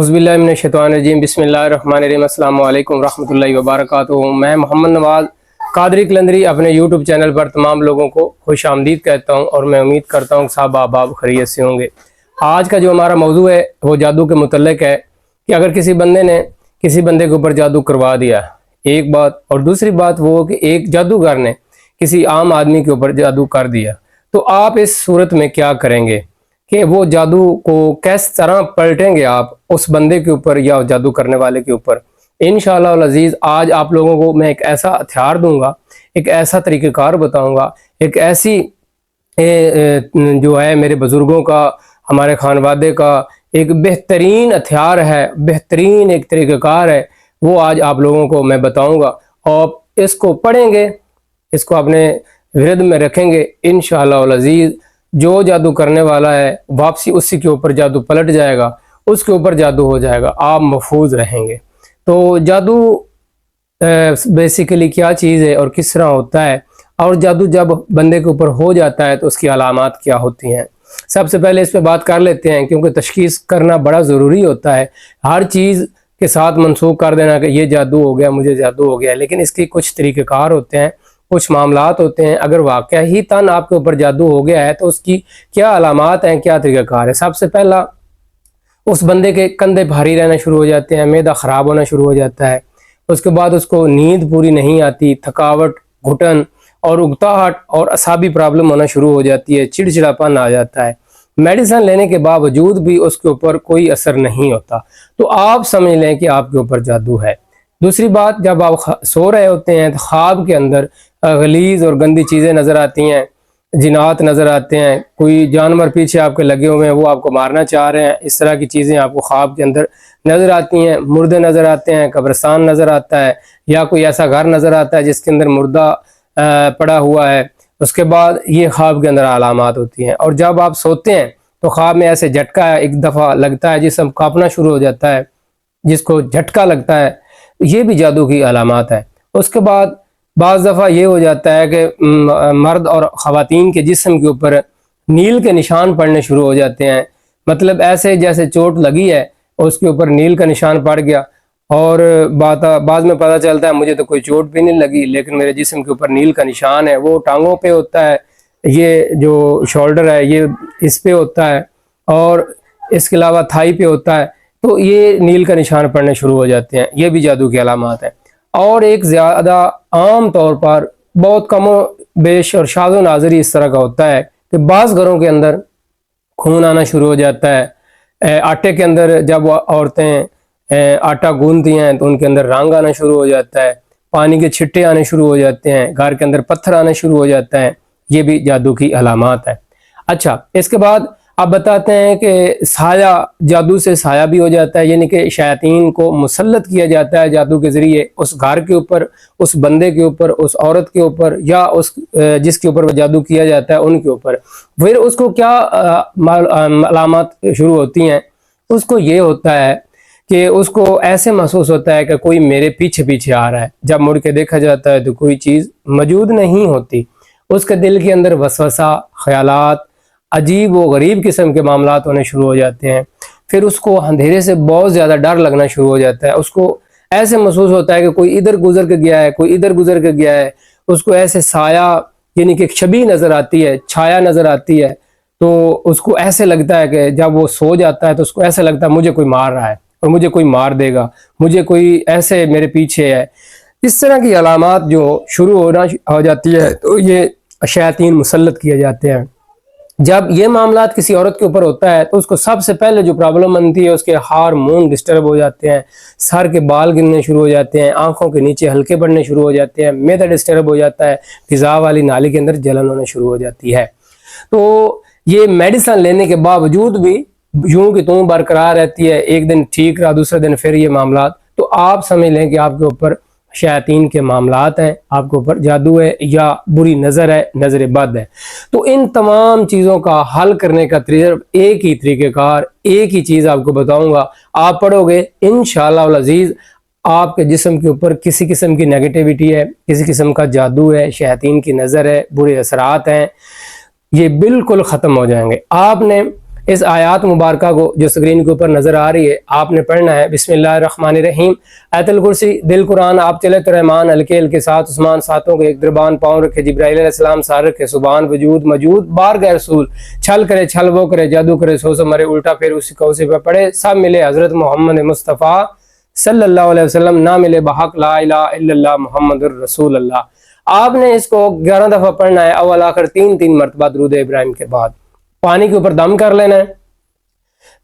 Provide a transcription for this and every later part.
औज़ुबिल्लाहिमिनश्शैतानिर्रजीम बिस्मिल्लाहिर्रहमानिर्रहीम अस्सलाम वालेकुम रहमतुल्लाहि व बरकातुहू। मैं मोहम्मद नवाज़ कादरी कलंदरी अपने यूट्यूब चैनल पर तमाम लोगों को खुश आमदीद कहता हूँ और मैं उम्मीद करता हूँ कि साहब आप खैरियत से होंगे। आज का जो हमारा मौजू है वो जादू के मुतल्लिक़ है कि अगर किसी बंदे ने किसी बंदे के ऊपर जादू करवा दिया, एक बात, और दूसरी बात वो कि एक जादूगर ने किसी आम आदमी के ऊपर जादू कर दिया, तो आप इस सूरत में क्या करेंगे कि वो जादू को किस तरह पलटेंगे आप उस बंदे के ऊपर या जादू करने वाले के ऊपर। इंशाअल्लाह अज़ीज़ आज आप लोगों को मैं एक ऐसा हथियार दूंगा, एक ऐसा तरीक़ेकार बताऊंगा, एक ऐसी जो है मेरे बुज़ुर्गों का, हमारे खानवादे का एक बेहतरीन हथियार है, बेहतरीन एक तरीक़ेकार है, वो आज आप लोगों को मैं बताऊंगा और इसको पढ़ेंगे, इसको अपने विरद में रखेंगे। इंशाअल्लाह अज़ीज़ जो जादू करने वाला है वापसी उसी के ऊपर जादू पलट जाएगा, उसके ऊपर जादू हो जाएगा, आप महफूज रहेंगे। तो जादू बेसिकली क्या चीज़ है और किस तरह होता है, और जादू जब बंदे के ऊपर हो जाता है तो उसकी अलामात क्या होती हैं। सबसे पहले इस पे बात कर लेते हैं क्योंकि तशख़ीस करना बड़ा ज़रूरी होता है। हर चीज़ के साथ मनसूख कर देना कि ये जादू हो गया, मुझे जादू हो गया, लेकिन इसके कुछ तरीक़ेकार होते हैं, कुछ मामलात होते हैं। अगर वाक़या ही तन आपके ऊपर जादू हो गया है तो उसकी क्या अलामात हैं, क्या तरीक़ाकार है। सबसे पहला, उस बंदे के कंधे भारी रहना शुरू हो जाते हैं, मैदा ख़राब होना शुरू हो जाता है। उसके बाद उसको नींद पूरी नहीं आती, थकावट, घुटन और उकताहट और असाबी प्रॉब्लम होना शुरू हो जाती है, चिड़चिड़ापन आ जाता है। मेडिसिन लेने के बावजूद भी उसके ऊपर कोई असर नहीं होता, तो आप समझ लें कि आपके ऊपर जादू है। दूसरी बात, जब आप सो रहे होते हैं तो ख्वाब के अंदर गलीज़ और गंदी चीज़ें नज़र आती हैं, जिनात नज़र आते हैं, कोई जानवर पीछे आपके लगे हुए हैं, वो आपको मारना चाह रहे हैं, इस तरह की चीज़ें आपको ख्वाब के अंदर नज़र आती हैं। मुर्दे नज़र आते हैं, कब्रिस्तान नज़र आता है, या कोई ऐसा घर नज़र आता है जिसके अंदर मुर्दा पड़ा हुआ है। उसके बाद ये ख्वाब के अंदर अलामात होती हैं। और जब आप सोते हैं तो ख्वाब में ऐसे झटका एक दफ़ा लगता है, जिस्म कांपना शुरू हो जाता है, जिसको झटका लगता है, ये भी जादू की अलामात है। उसके बाद बाज़ दफ़ा ये हो जाता है कि मर्द और ख़वातीन के जिस्म के ऊपर नील के निशान पड़ने शुरू हो जाते हैं, मतलब ऐसे जैसे चोट लगी है उसके ऊपर नील का निशान पड़ गया। और बाद में पता चलता है मुझे तो कोई चोट भी नहीं लगी, लेकिन मेरे जिस्म के ऊपर नील का निशान है। वो टांगों पे होता है, ये जो शोल्डर है ये इस पे होता है, और इसके अलावा थाई पे होता है। तो ये नील का निशान पड़ने शुरू हो जाते हैं, ये भी जादू की अलामात है। और एक ज़्यादा आम तौर पर बहुत कमो बेश और शाज़ो नाज़री इस तरह का होता है कि बाज़ घरों के अंदर खून आना शुरू हो जाता है। आटे के अंदर जब औरतें आटा गूंथती हैं तो उनके अंदर रंग आना शुरू हो जाता है, पानी के छिट्टे आने शुरू हो जाते हैं, घर के अंदर पत्थर आना शुरू हो जाता है, ये भी जादू की अलामात है। अच्छा, इसके बाद आप बताते हैं कि साया, जादू से साया भी हो जाता है, यानी कि शैतान को मुसल्लत किया जाता है जादू के ज़रिए उस घर के ऊपर, उस बंदे के ऊपर, उस औरत के ऊपर, या उस जिसके ऊपर वो जादू किया जाता है उनके ऊपर। फिर उसको क्या अलामात शुरू होती हैं, उसको ये होता है कि उसको ऐसे महसूस होता है कि कोई मेरे पीछे पीछे आ रहा है। जब मुड़ के देखा जाता है तो कोई चीज़ मौजूद नहीं होती। उसके दिल के अंदर वसवसा, ख्यालात, अजीब व गरीब किस्म के मामलात होने शुरू हो जाते हैं। फिर उसको अंधेरे से बहुत ज़्यादा डर लगना शुरू हो जाता है। उसको ऐसे महसूस होता है कि कोई इधर गुजर के गया है, कोई इधर गुजर के गया है। उसको ऐसे साया, यानी कि छवि नज़र आती है, छाया नज़र आती है। तो उसको ऐसे लगता है कि जब वो सो जाता है तो उसको ऐसे लगता है मुझे कोई मार रहा है और मुझे कोई मार देगा, मुझे कोई ऐसे मेरे पीछे है। इस तरह की अलामात जो शुरू हो जाती है तो ये शैतान मुसल्लत किए जाते हैं। जब ये मामलात किसी औरत के ऊपर होता है तो उसको सबसे पहले जो प्रॉब्लम बनती है, उसके हार्मोन डिस्टर्ब हो जाते हैं, सर के बाल गिरने शुरू हो जाते हैं, आंखों के नीचे हल्के बढ़ने शुरू हो जाते हैं, मैदा डिस्टर्ब हो जाता है, ग़िज़ा वाली नाली के अंदर जलन होने शुरू हो जाती है। तो ये मेडिसिन लेने के बावजूद भी यूं कि तुम बरकरार रहती है, एक दिन ठीक रहा, दूसरे दिन फिर ये मामलात। तो आप समझ लें कि आपके ऊपर शैतान के मामलात हैं, आपके ऊपर जादू है या बुरी नज़र है, नज़र बद है। तो इन तमाम चीज़ों का हल करने का सिर्फ एक ही तरीक़ेकार, एक ही चीज़ आपको बताऊंगा। आप पढ़ोगे इंशाअल्लाह अज़ीज़, आपके जिस्म के ऊपर किसी किस्म की नेगेटिविटी है, किसी किस्म का जादू है, शैतान की नज़र है, बुरे असरात हैं, ये बिल्कुल ख़त्म हो जाएंगे। आपने اس آیات مبارکہ کو جو اسکرین کے اوپر نظر آ رہی ہے آپ نے پڑھنا ہے۔ بسم اللہ الرحمن الرحیم۔ آیت الکرسی دل قرآن آپ چلے تو رحمان، ہلکے ہلکے ساتھ عثمان، ساتوں کے ایک دربان، پاؤں رکھے جبرائیل علیہ السلام، سار رکھے سبحان وجود موجود، بارگاہ رسول، چھل کرے چھل وہ کرے، جادو کرے سو مرے، الٹا پھر اسی کو اسی پہ پڑھے، سب ملے حضرت محمد مصطفیٰ صلی اللہ علیہ وسلم، نہ ملے بحق لا الہ الا اللہ محمد الرسول اللہ۔ آپ نے اس کو 11 دفعہ پڑھنا ہے، اول آخر 3 مرتبہ درود ابراہیم کے بعد۔ پانی کے اوپر دم کر لینا ہے،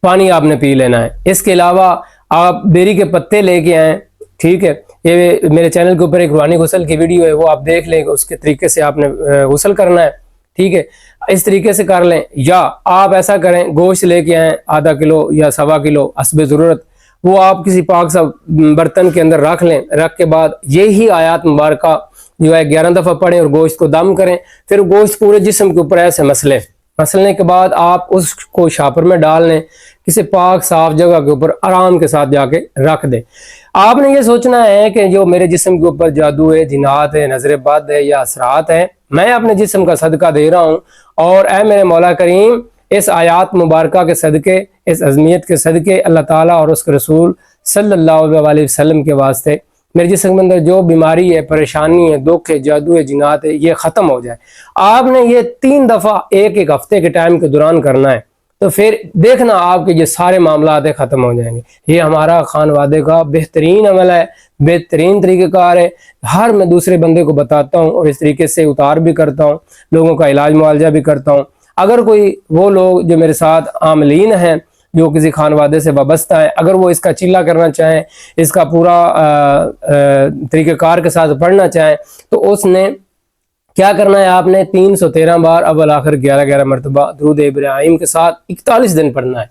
پانی آپ نے پی لینا ہے۔ اس کے علاوہ آپ بیری کے پتے لے کے آئیں، ٹھیک ہے، یہ میرے چینل کے اوپر ایک روحانی غسل کی ویڈیو ہے، وہ آپ دیکھ لیں، اس کے طریقے سے آپ نے غسل کرنا ہے، ٹھیک ہے، اس طریقے سے کر لیں۔ یا آپ ایسا کریں، گوشت لے کے آئیں ½ کلو یا سوا کلو حسب ضرورت، وہ آپ کسی پاک سا برتن کے اندر رکھ لیں، رکھ کے بعد یہی آیات مبارکہ جو ہے 11 دفعہ پڑھیں اور گوشت کو دم کریں، پھر گوشت پورے جسم کے اوپر ایسے مسلیں، مسلنے کے بعد آپ اس کو شاپر میں ڈال لیں، کسی پاک صاف جگہ کے اوپر آرام کے ساتھ جا کے رکھ دیں۔ آپ نے یہ سوچنا ہے کہ جو میرے جسم کے اوپر جادو ہے، جنات ہے، نظر بد ہے یا اثرات ہیں، میں اپنے جسم کا صدقہ دے رہا ہوں، اور اے میرے مولا کریم اس آیات مبارکہ کے صدقے، اس عظمیت کے صدقے، اللہ تعالیٰ اور اس کے رسول صلی اللہ علیہ وسلم کے واسطے میرے جسم کے اندر جو بیماری ہے، پریشانی ہے، دکھ ہے، جادو ہے، جنات ہے، یہ ختم ہو جائے۔ آپ نے یہ 3 دفعہ ایک ہفتے کے ٹائم کے دوران کرنا ہے، تو پھر دیکھنا آپ کے یہ سارے معاملات ختم ہو جائیں گے۔ یہ ہمارا خانوادے کا بہترین عمل ہے، بہترین طریقہ کار ہے، ہر میں دوسرے بندے کو بتاتا ہوں اور اس طریقے سے اتار بھی کرتا ہوں، لوگوں کا علاج معالجہ بھی کرتا ہوں۔ اگر کوئی وہ لوگ جو میرے ساتھ عاملین ہیں، جو کسی خانوادے سے وابستہ ہیں، اگر وہ اس کا چلہ کرنا چاہیں، اس کا پورا طریقہ کار کے ساتھ پڑھنا چاہیں، تو اس نے کیا کرنا ہے، آپ نے 313 بار اول آخر 11 مرتبہ درود ابراہیم کے ساتھ 41 دن پڑھنا ہے۔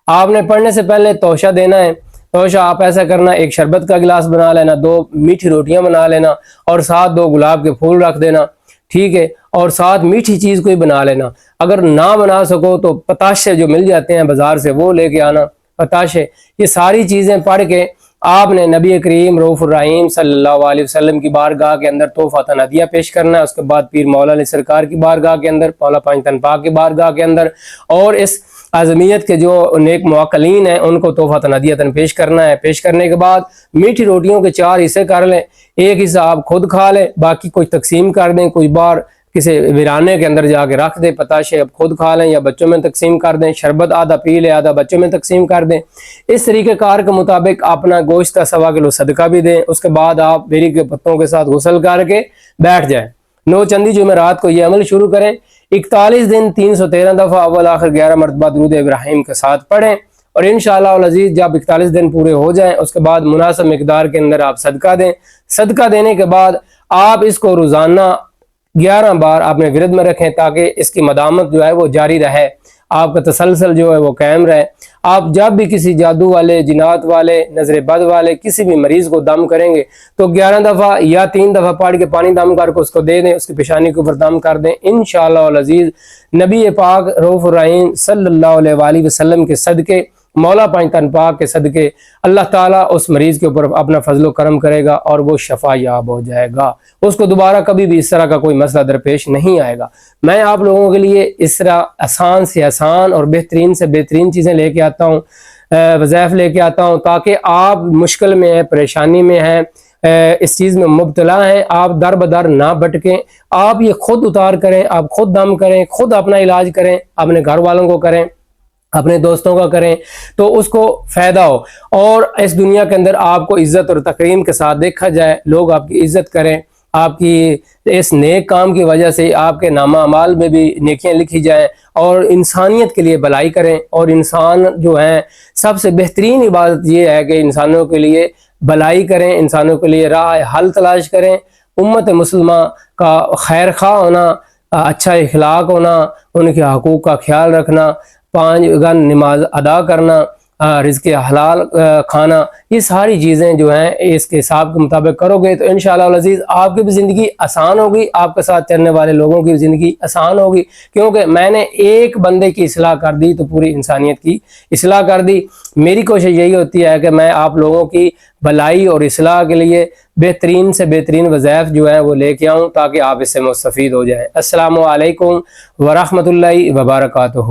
آپ نے پڑھنے سے پہلے توشہ دینا ہے۔ توشہ آپ ایسا کرنا، ایک شربت کا گلاس بنا لینا، 2 میٹھی روٹیاں بنا لینا، اور ساتھ 2 گلاب کے پھول رکھ دینا، ٹھیک ہے، اور ساتھ میٹھی چیز کوئی بنا لینا۔ اگر نہ بنا سکو تو پتاشے جو مل جاتے ہیں بازار سے وہ لے کے آنا، پتاشے۔ یہ ساری چیزیں پڑھ کے آپ نے نبی کریم رؤوف الرحیم صلی اللہ علیہ وسلم کی بارگاہ کے اندر تحفۃ ہدیہ پیش کرنا ہے۔ اس کے بعد پیر مولا علی سرکار کی بارگاہ کے اندر، مولا پنجتن پاک کی بارگاہ کے اندر، اور اس اعظمیت کے جو نیک موکلین ہیں ان کو تحفۃ ہدیہ پیش کرنا ہے۔ پیش کرنے کے بعد میٹھی روٹیوں کے 4 حصے کر لیں، ایک حصہ آپ خود کھا لیں، باقی کوئی تقسیم کر دیں، کوئی بار کسی ویرانے کے اندر جا کے رکھ دیں، پتاشے اب خود کھا لیں یا بچوں میں تقسیم کر دیں، شربت آدھا پی لیں، آدھا بچوں میں تقسیم کر دیں۔ اس طریقہ کار کے مطابق اپنا گوشت کا 1.25 کلو صدقہ بھی دیں۔ اس کے بعد آپ بیری کے پتوں کے ساتھ غسل کر کے بیٹھ جائیں، 9 چندی جمعرات کو یہ عمل شروع کریں۔ 41 دن 313 دفعہ اول آخر 11 مرتبہ درود ابراہیم کے ساتھ پڑھیں، اور انشاءاللہ العزیز جب 41 دن پورے ہو جائیں اس کے بعد مناسب مقدار کے اندر آپ صدقہ دیں۔ صدقہ دینے کے بعد آپ اس کو روزانہ 11 بار آپ نے ورد میں رکھیں، تاکہ اس کی مدامت جو ہے وہ جاری رہے، آپ کا تسلسل جو ہے وہ قائم رہے۔ آپ جب بھی کسی جادو والے، جنات والے، نظر بد والے کسی بھی مریض کو دم کریں گے تو 11 دفعہ یا 3 دفعہ پڑھ کے پانی دم کر کے اس کو دے دیں، اس کی پیشانی کے اوپر دم کر دیں۔ انشاءاللہ العزیز نبی پاک رؤوف الرحیم صلی اللہ علیہ وآلہ وسلم کے صدقے، مولا پنجتن پاک کے صدقے، اللہ تعالیٰ اس مریض کے اوپر اپنا فضل و کرم کرے گا اور وہ شفا یاب ہو جائے گا، اس کو دوبارہ کبھی بھی اس طرح کا کوئی مسئلہ درپیش نہیں آئے گا۔ میں آپ لوگوں کے لیے اس طرح آسان سے آسان اور بہترین سے بہترین چیزیں لے کے آتا ہوں، وظائف لے کے آتا ہوں، تاکہ آپ مشکل میں ہیں، پریشانی میں ہیں، اس چیز میں مبتلا ہیں، آپ در بدر نہ بھٹکیں، آپ یہ خود اتار کریں، آپ خود دم کریں، خود اپنا علاج کریں، اپنے گھر والوں کو کریں، اپنے دوستوں کا کریں، تو اس کو فائدہ ہو، اور اس دنیا کے اندر آپ کو عزت اور تکریم کے ساتھ دیکھا جائے، لوگ آپ کی عزت کریں، آپ کی اس نیک کام کی وجہ سے آپ کے نامہ اعمال میں بھی نیکیاں لکھی جائیں، اور انسانیت کے لیے بھلائی کریں۔ اور انسان جو ہیں سب سے بہترین عبادت یہ ہے کہ انسانوں کے لیے بھلائی کریں، انسانوں کے لیے راہ حل تلاش کریں۔ امت مسلمہ کا خیر خواہ ہونا، اچھا اخلاق ہونا، ان کے حقوق کا خیال رکھنا، 5 وقت نماز ادا کرنا، رزق حلال کھانا، یہ ساری چیزیں جو ہیں اس کے حساب کے مطابق کرو گے تو انشاءاللہ العزیز آپ کی بھی زندگی آسان ہوگی، آپ کے ساتھ چلنے والے لوگوں کی زندگی آسان ہوگی، کیونکہ میں نے ایک بندے کی اصلاح کر دی تو پوری انسانیت کی اصلاح کر دی۔ میری کوشش یہی ہوتی ہے کہ میں آپ لوگوں کی بھلائی اور اصلاح کے لیے بہترین سے بہترین وظائف جو ہیں وہ لے کے آؤں، تاکہ آپ اس سے مستفید ہو جائیں۔ السلام علیکم ورحمۃ اللہ وبرکاتہ۔